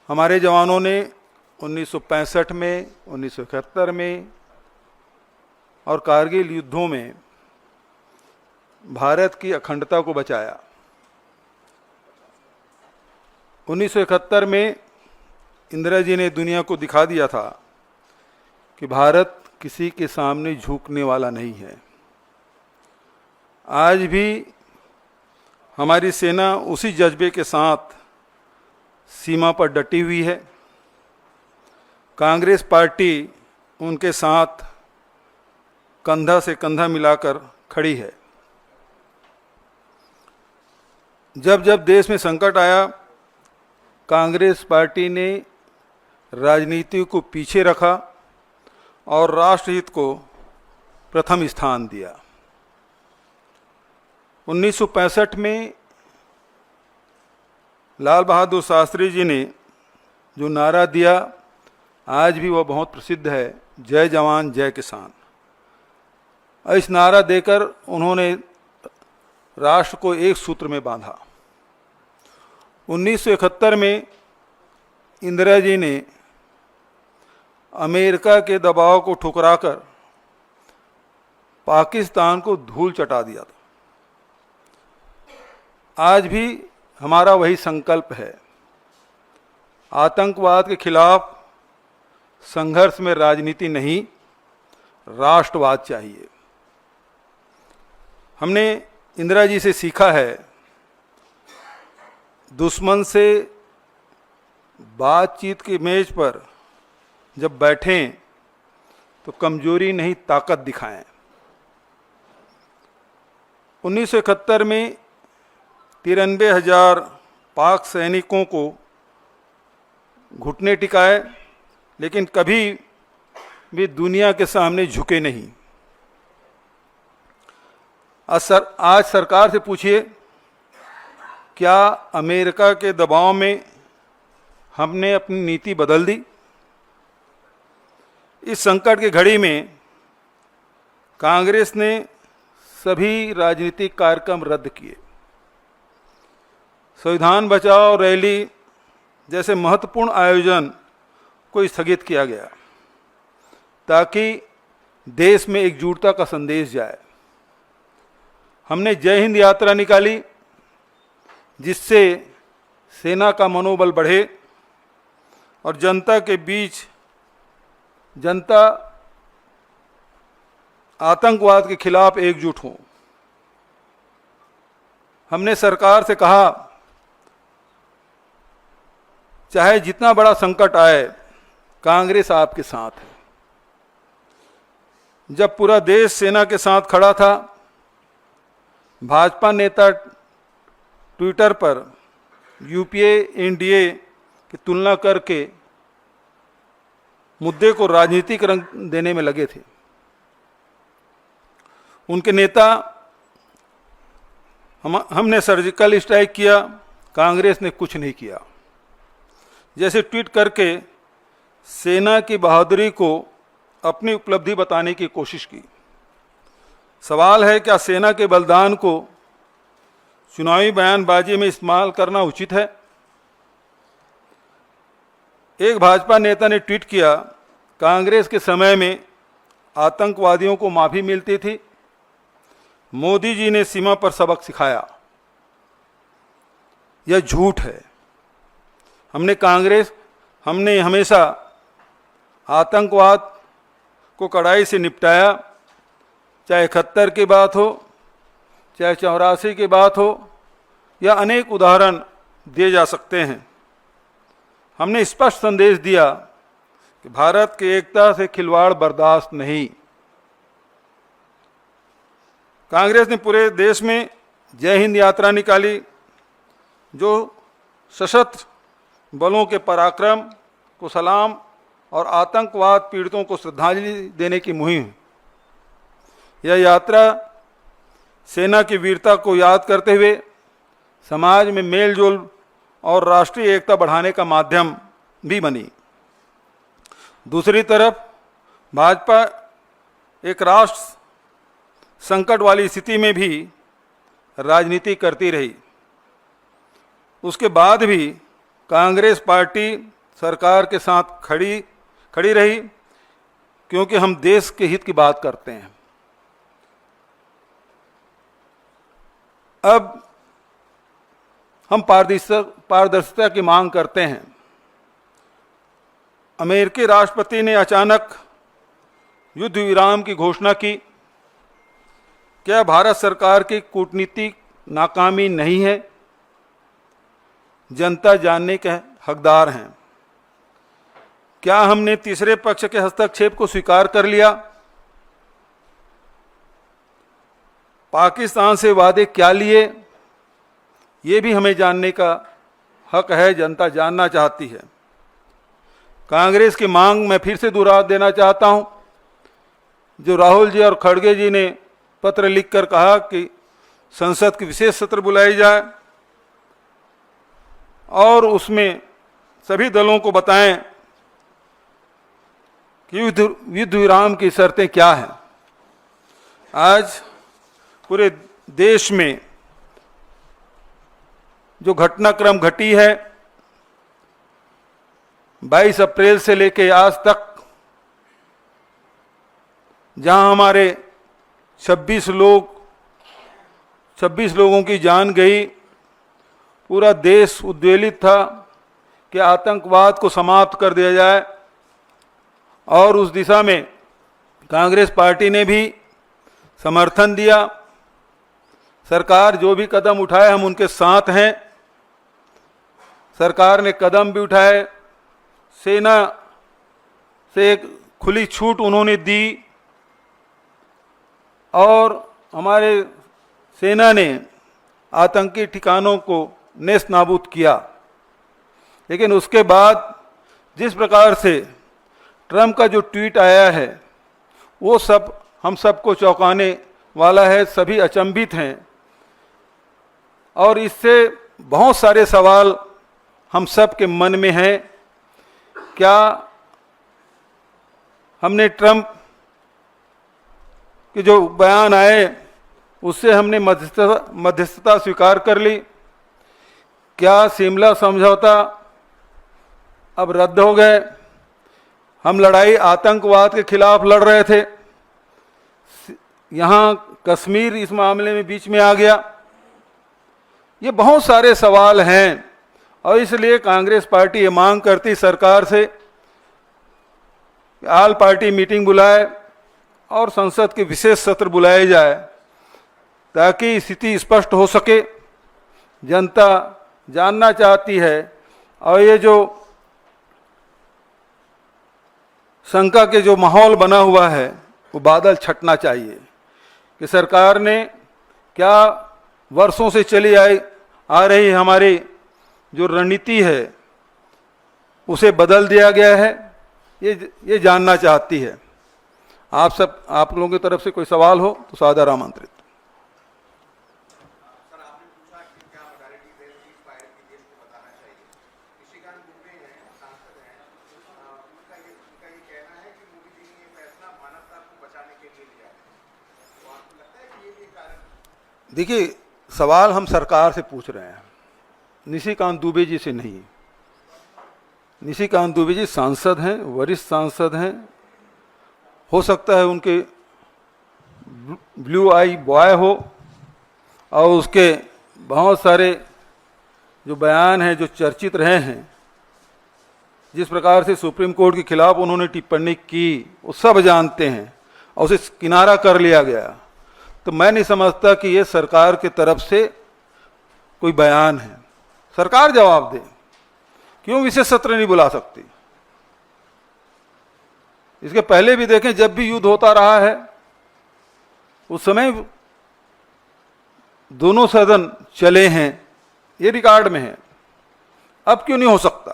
हमारे जवानों ने 1965 में, 1971 में और कारगिल युद्धों में भारत की अखंडता को बचाया। 1971 में इंदिरा जी ने दुनिया को दिखा दिया था कि भारत किसी के सामने झुकने वाला नहीं है। आज भी हमारी सेना उसी जज्बे के साथ सीमा पर डटी हुई है। कांग्रेस पार्टी उनके साथ कंधा से कंधा मिलाकर खड़ी है। जब जब देश में संकट आया, कांग्रेस पार्टी ने राजनीति को पीछे रखा और राष्ट्रहित को प्रथम स्थान दिया। 1965 में लाल बहादुर शास्त्री जी ने जो नारा दिया, आज भी वह बहुत प्रसिद्ध है, जय जवान जय किसान। इस नारा देकर उन्होंने राष्ट्र को एक सूत्र में बांधा। 1971 में इंदिरा जी ने अमेरिका के दबाव को ठुकराकर पाकिस्तान को धूल चटा दिया था। आज भी हमारा वही संकल्प है। आतंकवाद के खिलाफ संघर्ष में राजनीति नहीं, राष्ट्रवाद चाहिए। हमने इंदिरा जी से सीखा है, दुश्मन से बातचीत की मेज पर जब बैठें तो कमजोरी नहीं, ताकत दिखाएं। 1971 में 93,000 पाक सैनिकों को घुटने टिकाए, लेकिन कभी भी दुनिया के सामने झुके नहीं। आज सरकार से पूछिए, क्या अमेरिका के दबाव में हमने अपनी नीति बदल दी? इस संकट की घड़ी में कांग्रेस ने सभी राजनीतिक कार्यक्रम रद्द किए। संविधान बचाओ रैली जैसे महत्वपूर्ण आयोजन को स्थगित किया गया ताकि देश में एकजुटता का संदेश जाए। हमने जय हिंद यात्रा निकाली, जिससे सेना का मनोबल बढ़े और जनता के बीच जनता आतंकवाद के खिलाफ एकजुट हो। हमने सरकार से कहा, चाहे जितना बड़ा संकट आए, कांग्रेस आपके साथ है। जब पूरा देश सेना के साथ खड़ा था, भाजपा नेता ट्विटर पर यूपीए एनडीए की तुलना करके मुद्दे को राजनीतिक रंग देने में लगे थे। उनके नेता हमने सर्जिकल स्ट्राइक किया, कांग्रेस ने कुछ नहीं किया। जैसे ट्वीट करके सेना की बहादुरी को अपनी उपलब्धि बताने की कोशिश की। सवाल है, क्या सेना के बलिदान को चुनावी बयानबाजी में इस्तेमाल करना उचित है? एक भाजपा नेता ने ट्वीट किया, कांग्रेस के समय में आतंकवादियों को माफी मिलती थी, मोदी जी ने सीमा पर सबक सिखाया। यह झूठ है। हमने हमेशा आतंकवाद को कड़ाई से निपटाया, चाहे 71 की बात हो, चाहे 84 की बात हो, या अनेक उदाहरण दिए जा सकते हैं। हमने स्पष्ट संदेश दिया कि भारत की एकता से खिलवाड़ बर्दाश्त नहीं। कांग्रेस ने पूरे देश में जय हिंद यात्रा निकाली, जो सशस्त्र बलों के पराक्रम को सलाम और आतंकवाद पीड़ितों को श्रद्धांजलि देने की मुहिम। यह यात्रा सेना की वीरता को याद करते हुए समाज में मेलजोल और राष्ट्रीय एकता बढ़ाने का माध्यम भी बनी। दूसरी तरफ भाजपा एक राष्ट्र संकट वाली स्थिति में भी राजनीति करती रही। उसके बाद भी कांग्रेस पार्टी सरकार के साथ खड़ी रही, क्योंकि हम देश के हित की बात करते हैं। अब हम पारदर्शिता की मांग करते हैं। अमेरिकी राष्ट्रपति ने अचानक युद्ध विराम की घोषणा की। क्या भारत सरकार की कूटनीतिक नाकामी नहीं है? जनता जानने के हकदार हैं। क्या हमने तीसरे पक्ष के हस्तक्षेप को स्वीकार कर लिया? पाकिस्तान से वादे क्या लिए, ये भी हमें जानने का हक है। जनता जानना चाहती है। कांग्रेस की मांग मैं फिर से दोहरा देना चाहता हूं, जो राहुल जी और खड़गे जी ने पत्र लिखकर कहा कि संसद की विशेष सत्र बुलाई जाए और उसमें सभी दलों को बताएं कि युद्ध विराम की शर्तें क्या हैं। आज पूरे देश में जो घटनाक्रम घटी है, 22 अप्रैल से लेकर आज तक, जहां हमारे 26 लोगों की जान गई, पूरा देश उद्वेलित था कि आतंकवाद को समाप्त कर दिया जाए, और उस दिशा में कांग्रेस पार्टी ने भी समर्थन दिया। सरकार जो भी कदम उठाए, हम उनके साथ हैं। सरकार ने कदम भी उठाए, सेना से एक खुली छूट उन्होंने दी, और हमारे सेना ने आतंकी ठिकानों को नेस्त नाबूद किया। लेकिन उसके बाद जिस प्रकार से ट्रंप का जो ट्वीट आया है, वो सब हम सबको चौंकाने वाला है। सभी अचंभित हैं, और इससे बहुत सारे सवाल हम सब के मन में हैं। क्या हमने ट्रंप के जो बयान आए, उससे हमने मध्यस्थता स्वीकार कर ली? क्या शिमला समझौता अब रद्द हो गए? हम लड़ाई आतंकवाद के खिलाफ लड़ रहे थे, यहाँ कश्मीर इस मामले में बीच में आ गया। ये बहुत सारे सवाल हैं, और इसलिए कांग्रेस पार्टी ये मांग करती सरकार से कि ऑल पार्टी मीटिंग बुलाए और संसद के विशेष सत्र बुलाए जाए, ताकि स्थिति स्पष्ट हो सके। जनता जानना चाहती है, और ये जो शंका के जो माहौल बना हुआ है, वो बादल छटना चाहिए कि सरकार ने क्या वर्षों से चली आ रही हमारी जो रणनीति है, उसे बदल दिया गया है। ये जानना चाहती है। आप लोगों की तरफ से कोई सवाल हो तो सादर आमंत्रित। देखिए, सवाल हम सरकार से पूछ रहे हैं, निशिकांत दुबे जी से नहीं। निशिकांत दुबे जी सांसद हैं, वरिष्ठ सांसद हैं। हो सकता है उनके ब्लू आई बॉय हो, और उसके बहुत सारे जो बयान हैं जो चर्चित रहे हैं, जिस प्रकार से सुप्रीम कोर्ट के खिलाफ उन्होंने टिप्पणी की, वो सब जानते हैं, और उसे किनारा कर लिया गया। तो मैं नहीं समझता कि ये सरकार की तरफ से कोई बयान है। सरकार जवाब दे, क्यों विशेष सत्र नहीं बुला सकती? इसके पहले भी देखें, जब भी युद्ध होता रहा है, उस समय दोनों सदन चले हैं, ये रिकॉर्ड में है। अब क्यों नहीं हो सकता?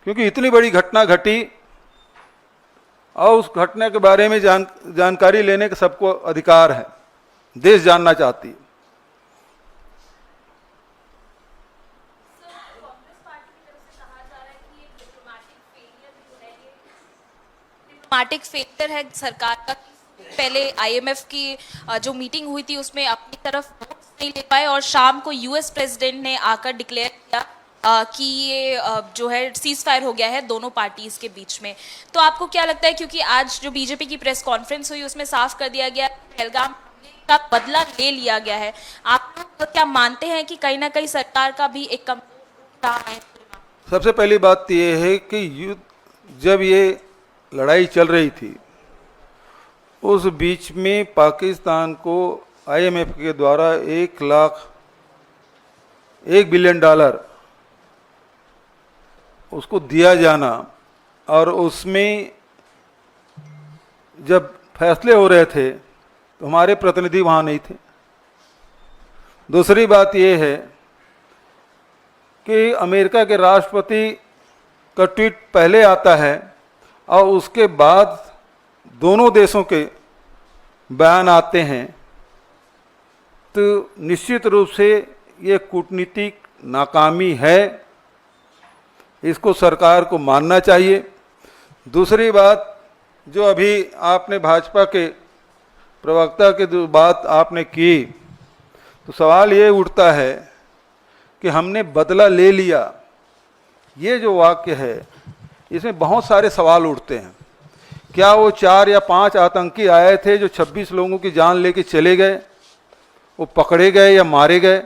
क्योंकि इतनी बड़ी घटना घटी, और उस घटना के बारे में जानकारी लेने का सबको अधिकार है। देश जानना चाहती है। डिप्लोमेटिक फेलियर है सरकार का। पहले आईएमएफ की जो मीटिंग हुई थी, उसमें अपनी तरफ वोट नहीं ले पाए, और शाम को यूएस प्रेसिडेंट ने आकर डिक्लेयर किया कि ये जो है सीज फायर हो गया है दोनों पार्टीज के बीच में। तो आपको क्या लगता है, क्योंकि आज जो बीजेपी की प्रेस कॉन्फ्रेंस हुई उसमें साफ कर दिया गया पहलगाम का बदला ले लिया गया है, आप लोग क्या मानते हैं कि कहीं ना कहीं सरकार का भी एक कम रहा है? सबसे पहली बात तो ये है कि युद्ध जब ये लड़ाई चल रही थी उस बीच में पाकिस्तान को आईएमएफ के द्वारा $1 बिलियन उसको दिया जाना, और उसमें जब फैसले हो रहे थे तो हमारे प्रतिनिधि वहाँ नहीं थे। दूसरी बात यह है कि अमेरिका के राष्ट्रपति का ट्वीट पहले आता है और उसके बाद दोनों देशों के बयान आते हैं, तो निश्चित रूप से ये कूटनीतिक नाकामी है, इसको सरकार को मानना चाहिए। दूसरी बात, जो अभी आपने भाजपा के प्रवक्ता के जो बात आपने की, तो सवाल ये उठता है कि हमने बदला ले लिया, ये जो वाक्य है इसमें बहुत सारे सवाल उठते हैं। क्या वो 4 या 5 आतंकी आए थे जो 26 लोगों की जान लेके चले गए, वो पकड़े गए या मारे गए?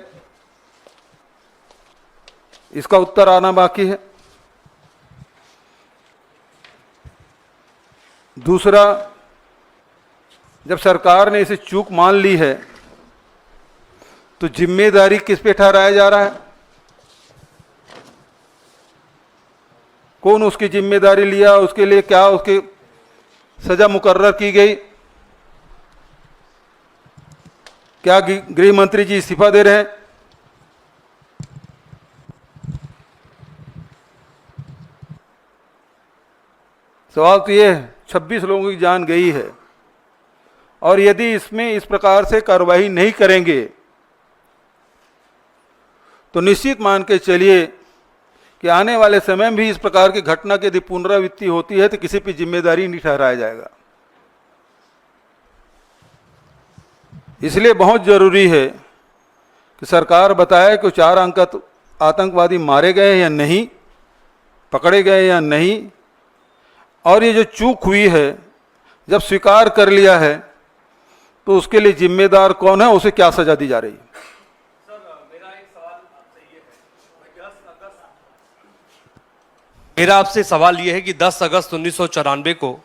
इसका उत्तर आना बाकी है। दूसरा, जब सरकार ने इसे चूक मान ली है तो जिम्मेदारी किस पे ठहराया जा रहा है? कौन उसकी जिम्मेदारी लिया, उसके लिए क्या उसकी सजा मुकर्रर की गई? क्या गृह मंत्री जी इस्तीफा दे रहे हैं? सवाल तो ये है, 26 लोगों की जान गई है, और यदि इसमें इस प्रकार से कार्रवाई नहीं करेंगे तो निश्चित मान के चलिए कि आने वाले समय में भी इस प्रकार की घटना की यदि पुनरावृत्ति होती है तो किसी पर जिम्मेदारी नहीं ठहराया जाएगा। इसलिए बहुत जरूरी है कि सरकार बताए कि 4 आतंकवादी मारे गए या नहीं, पकड़े गए या नहीं, और ये जो चूक हुई है जब स्वीकार कर लिया है तो उसके लिए जिम्मेदार कौन है, उसे क्या सजा दी जा रही है? मेरा आपसे सवाल यह है कि 10 अगस्त 1994 को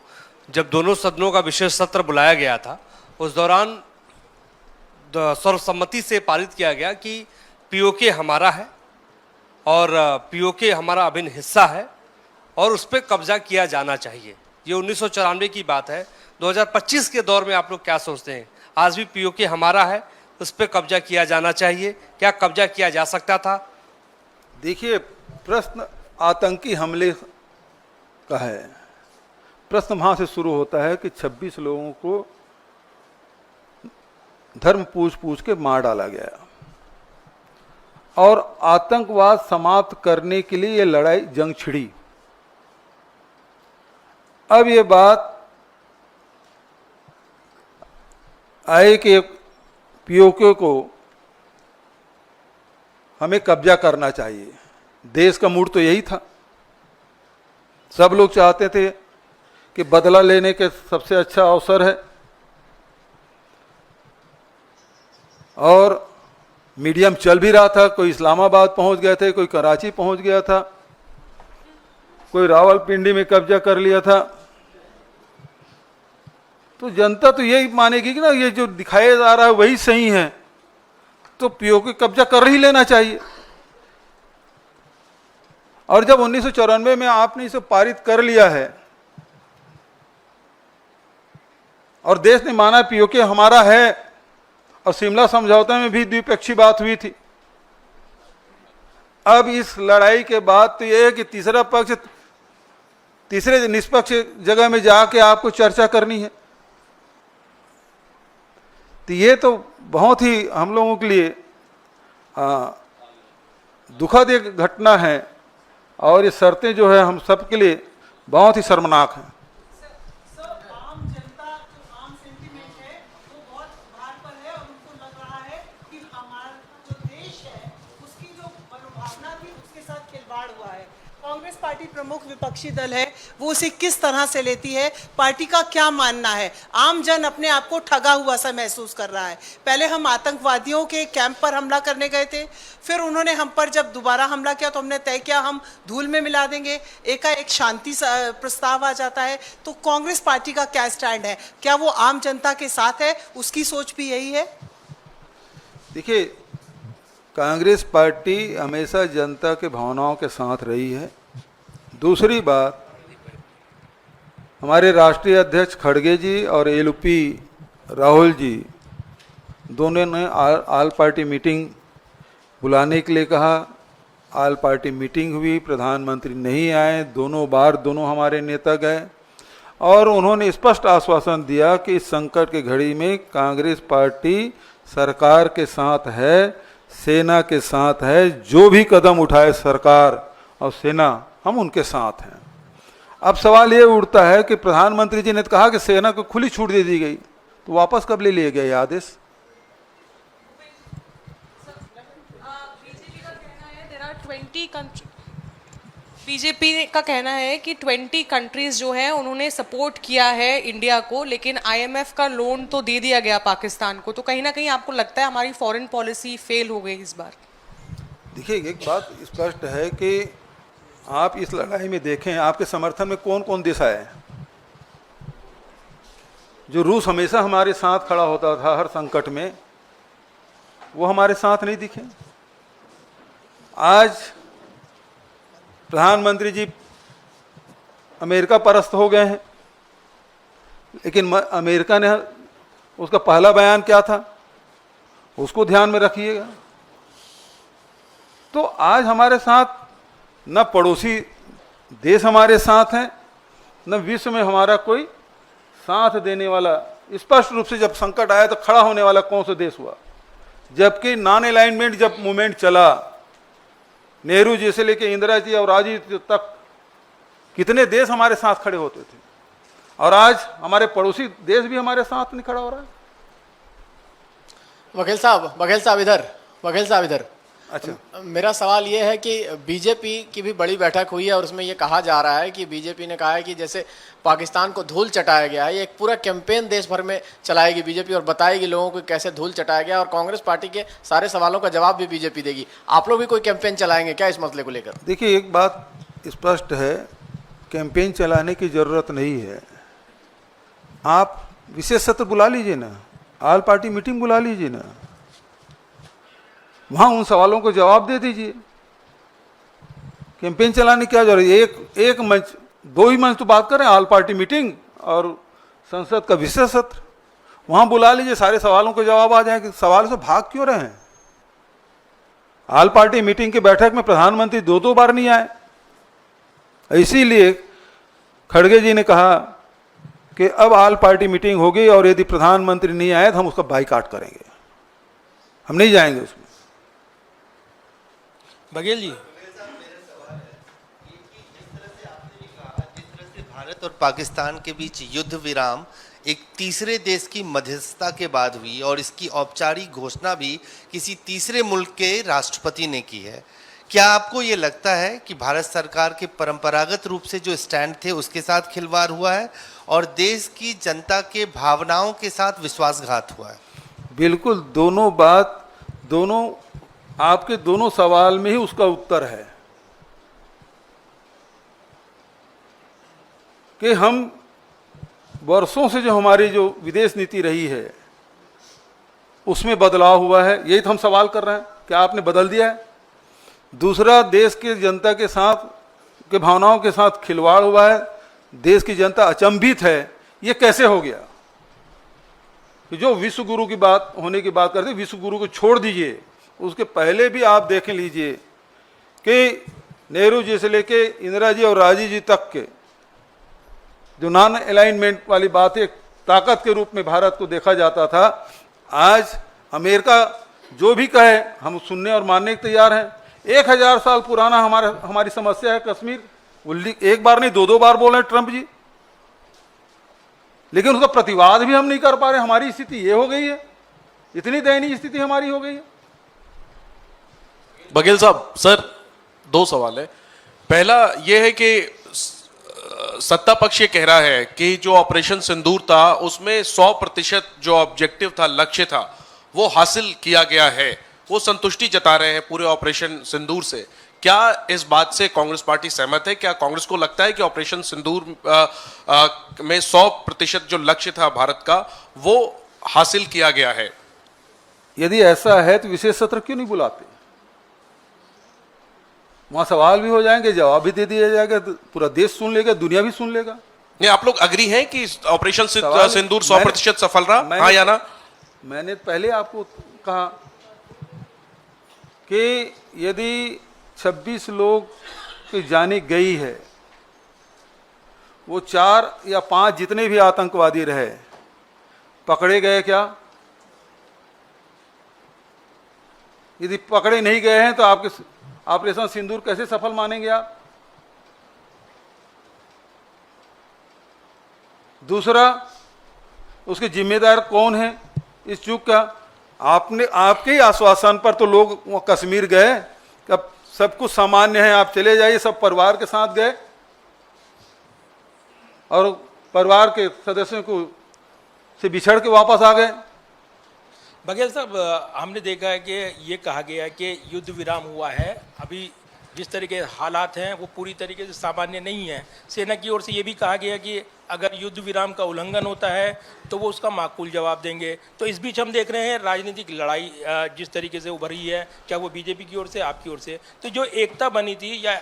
जब दोनों सदनों का विशेष सत्र बुलाया गया था, उस दौरान सर्वसम्मति से पारित किया गया कि पीओके हमारा है और पीओके हमारा अभिन्न हिस्सा है और उस पर कब्जा किया जाना चाहिए। ये 1994 की बात है। 2025 के दौर में आप लोग क्या सोचते हैं? आज भी पीओके हमारा है, उस पर कब्जा किया जाना चाहिए, क्या कब्जा किया जा सकता था? देखिए, प्रश्न आतंकी हमले का है। प्रश्न वहां से शुरू होता है कि 26 लोगों को धर्म पूछ के मार डाला गया और आतंकवाद समाप्त करने के लिए ये लड़ाई जंग छिड़ी। अब ये बात आए कि पीओके को हमें कब्जा करना चाहिए। देश का मूड तो यही था, सब लोग चाहते थे कि बदला लेने के सबसे अच्छा अवसर है, और मीडियम चल भी रहा था। कोई इस्लामाबाद पहुंच गए थे, कोई कराची पहुंच गया था, कोई रावलपिंडी में कब्जा कर लिया था। तो जनता तो यही मानेगी कि ना ये जो दिखाया जा रहा है वही सही है, तो पीओके कब्जा कर ही लेना चाहिए। और जब 1994 में आपने इसे पारित कर लिया है और देश ने माना पीओके हमारा है, और शिमला समझौते में भी द्विपक्षीय बात हुई थी, अब इस लड़ाई के बाद तो यह है कि तीसरा पक्ष तीसरे निष्पक्ष जगह में जाके आपको चर्चा करनी है। तो ये तो बहुत ही हम लोगों के लिए दुखद एक घटना है, और ये शर्तें जो है हम सब के लिए बहुत ही शर्मनाक हैं। आम जनता जो आम सेंटीमेंट है वो बहुत भार पर है, और उनको लग रहा है कि हमारा जो देश है उसकी जो मनोभावना थी उसके साथ कांग्रेस पार्टी प्रमुख विपक्षी दल है, वो उसे किस तरह से लेती है, पार्टी का क्या मानना है? आम जन अपने आप को ठगा हुआ सा महसूस कर रहा है। पहले हम आतंकवादियों के कैंप पर हमला करने गए थे, फिर उन्होंने हम पर जब दोबारा हमला किया तो हमने तय किया हम धूल में मिला देंगे, एकाएक शांति प्रस्ताव आ जाता है। तो कांग्रेस पार्टी का क्या स्टैंड है? क्या वो आम जनता के साथ है? उसकी सोच भी यही है? देखिए, कांग्रेस पार्टी हमेशा जनता के भावनाओं के साथ रही है। दूसरी बात, हमारे राष्ट्रीय अध्यक्ष खड़गे जी और एलपी राहुल जी दोनों ने आल पार्टी मीटिंग बुलाने के लिए कहा। आल पार्टी मीटिंग हुई, प्रधानमंत्री नहीं आए, दोनों हमारे नेता गए और उन्होंने स्पष्ट आश्वासन दिया कि इस संकट की घड़ी में कांग्रेस पार्टी सरकार के साथ है, सेना के साथ है, जो भी कदम उठाए सरकार और सेना, हम उनके साथ हैं। अब सवाल ये उठता है कि प्रधानमंत्री जी ने कहा कि सेना को खुली छूट दे दी गई, तो वापस कब ले लिए गए ये आदेश? बीजेपी का कहना है कि 20 कंट्रीज जो है उन्होंने सपोर्ट किया है इंडिया को, लेकिन आईएमएफ का लोन तो दे दिया गया पाकिस्तान को। तो कहीं ना कहीं आपको लगता है हमारी फॉरेन पॉलिसी फेल हो गई इस बार? देखिए, एक बात स्पष्ट है कि आप इस लड़ाई में देखें, आपके समर्थन में कौन कौन देश आए। जो रूस हमेशा हमारे साथ खड़ा होता था हर संकट में, वो हमारे साथ नहीं दिखे। आज प्रधानमंत्री जी अमेरिका परस्त हो गए हैं, लेकिन अमेरिका ने उसका पहला बयान क्या था, उसको ध्यान में रखिएगा। तो आज हमारे साथ न पड़ोसी देश हमारे साथ हैं, न विश्व में हमारा कोई साथ देने वाला, स्पष्ट रूप से जब संकट आया तो खड़ा होने वाला कौन सा देश हुआ। जबकि नॉन अलाइनमेंट जब मूवमेंट चला, नेहरू जी से लेके इंदिरा जी और राजीव जी तक कितने देश हमारे साथ खड़े होते थे, और आज हमारे पड़ोसी देश भी हमारे साथ नहीं खड़ा हो रहा है। वकील साहब इधर। अच्छा, मेरा सवाल ये है कि बीजेपी की भी बड़ी बैठक हुई है और उसमें ये कहा जा रहा है कि बीजेपी ने कहा है कि जैसे पाकिस्तान को धूल चटाया गया है, ये एक पूरा कैंपेन देश भर में चलाएगी बीजेपी और बताएगी लोगों को कैसे धूल चटाया गया, और कांग्रेस पार्टी के सारे सवालों का जवाब भी बीजेपी देगी। आप लोग भी कोई कैंपेन चलाएंगे क्या इस मसले को लेकर? देखिए, एक बात स्पष्ट है, कैंपेन चलाने की जरूरत नहीं है। आप विशेष सत्र बुला लीजिए ना, आल पार्टी मीटिंग बुला लीजिए ना, वहां उन सवालों को जवाब दे दीजिए। कैंपेन चलाने की क्या जरूरत है? एक मंच, दो ही मंच तो बात करें, आल पार्टी मीटिंग और संसद का विशेष सत्र, वहां बुला लीजिए, सारे सवालों के जवाब आ जाएंगे। सवाल से भाग क्यों रहे हैं? आल पार्टी मीटिंग की बैठक में प्रधानमंत्री दो बार नहीं आए, इसीलिए खड़गे जी ने कहा कि अब आल पार्टी मीटिंग होगी और यदि प्रधानमंत्री नहीं आए तो हम उसका बाइकाट करेंगे, हम नहीं जाएंगे उसमें। बघेल जी, भारत और पाकिस्तान के बीच युद्ध विराम एक तीसरे देश की मध्यस्थता के बाद हुई और इसकी औपचारिक घोषणा भी किसी तीसरे मुल्क के राष्ट्रपति ने की है। क्या आपको ये लगता है कि भारत सरकार के परंपरागत रूप से जो स्टैंड थे उसके साथ खिलवाड़ हुआ है और देश की जनता के भावनाओं के साथ विश्वासघात हुआ है? बिल्कुल, दोनों आपके दोनों सवाल में ही उसका उत्तर है कि हम वर्षों से जो हमारी जो विदेश नीति रही है उसमें बदलाव हुआ है, यही तो हम सवाल कर रहे हैं, क्या आपने बदल दिया है? दूसरा, देश की जनता के साथ के भावनाओं के साथ खिलवाड़ हुआ है, देश की जनता अचंभित है, ये कैसे हो गया? जो विश्व गुरु की बात होने की बात करते, विश्व गुरु को छोड़ दीजिए, उसके पहले भी आप देख लीजिए कि नेहरू जी से लेके इंदिरा जी और राजीव जी तक के जो नॉन अलाइनमेंट वाली बात एक ताकत के रूप में भारत को देखा जाता था, आज अमेरिका जो भी कहे हम सुनने और मानने के तैयार हैं। 1000 साल पुराना हमारी समस्या है कश्मीर, वो एक बार नहीं दो बार बोल रहे ट्रंप जी, लेकिन उसका प्रतिवाद भी हम नहीं कर पा रहे। हमारी स्थिति ये हो गई है, इतनी दयनीय स्थिति हमारी हो गई है। बघेल साहब, सर 2 सवाल है। पहला ये है कि सत्ता पक्ष ये कह रहा है कि जो ऑपरेशन सिंदूर था उसमें 100% जो ऑब्जेक्टिव था, लक्ष्य था, वो हासिल किया गया है। वो संतुष्टि जता रहे हैं पूरे ऑपरेशन सिंदूर से। क्या इस बात से कांग्रेस पार्टी सहमत है? क्या कांग्रेस को लगता है कि ऑपरेशन सिंदूर में 100% जो लक्ष्य था भारत का वो हासिल किया गया है? यदि ऐसा है तो विशेष सत्र क्यों नहीं बुलाते? वहां सवाल भी हो जाएंगे, जवाब भी दे दिया जाएगा, तो पूरा देश सुन लेगा, दुनिया भी सुन लेगा। नहीं, आप लोग अग्री हैं कि ऑपरेशन सिंदूर 100% सफल रहा, हाँ या ना? मैंने पहले आपको कहा कि यदि 26 लोग की जाने गई है, वो 4 या 5 जितने भी आतंकवादी रहे पकड़े गए क्या? यदि पकड़े नहीं गए हैं तो आपके ऑपरेशन सिंदूर कैसे सफल मानेंगे आप? दूसरा, उसके जिम्मेदार कौन है इस चूक का? आपने, आपके ही आश्वासन पर तो लोग वहाँ कश्मीर गए, कब सब कुछ सामान्य है, आप चले जाइए, सब परिवार के साथ गए और परिवार के सदस्यों को से बिछड़ के वापस आ गए। बघेल साहब, हमने देखा है कि ये कहा गया है कि युद्ध विराम हुआ है, अभी जिस तरीके हालात हैं वो पूरी तरीके से सामान्य नहीं है। सेना की ओर से ये भी कहा गया कि अगर युद्ध विराम का उल्लंघन होता है तो वो उसका माकूल जवाब देंगे। तो इस बीच हम देख रहे हैं राजनीतिक लड़ाई जिस तरीके से उभरी है, क्या वो बीजेपी की ओर से, आपकी ओर से, तो जो एकता बनी थी या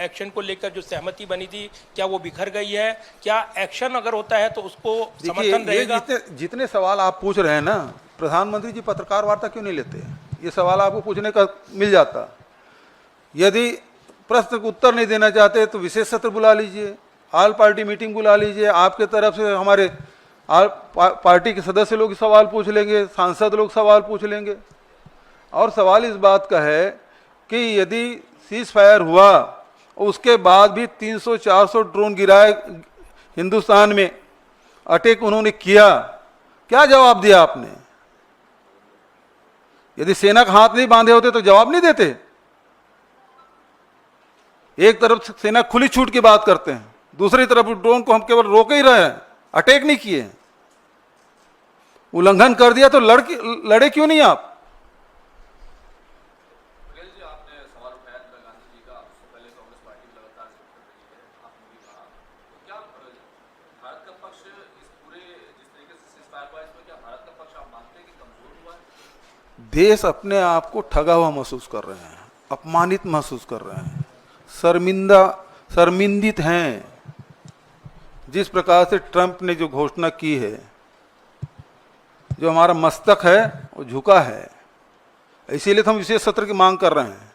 एक्शन को लेकर जो सहमति बनी थी, क्या वो बिखर गई है? क्या एक्शन अगर होता है तो उसको समर्थन रहेगा? जितने सवाल आप पूछ रहे हैं ना, प्रधानमंत्री जी पत्रकार वार्ता क्यों नहीं लेते? ये सवाल आपको पूछने का मिल जाता। यदि प्रश्न को उत्तर नहीं देना चाहते तो विशेष सत्र बुला लीजिए, ऑल पार्टी मीटिंग बुला लीजिए, आपके तरफ से हमारे पार्टी के सदस्य लोग सवाल पूछ लेंगे, सांसद लोग सवाल पूछ लेंगे। और सवाल इस बात का है कि यदि सीज फायर हुआ उसके बाद भी 300-400 ड्रोन गिराए हिंदुस्तान में, अटैक उन्होंने किया, क्या जवाब दिया आपने? यदि सेना का हाथ नहीं बांधे होते तो जवाब नहीं देते। एक तरफ सेना खुली छूट की बात करते हैं, दूसरी तरफ ड्रोन को हम केवल रोक ही रहे हैं, अटैक नहीं किए। उल्लंघन कर दिया तो लड़े क्यों नहीं आप? देश अपने आप को ठगा हुआ महसूस कर रहे हैं, अपमानित महसूस कर रहे हैं, शर्मिंदित हैं। जिस प्रकार से ट्रंप ने जो घोषणा की है, जो हमारा मस्तक है वो झुका है, इसीलिए तो हम विशेष सत्र की मांग कर रहे हैं।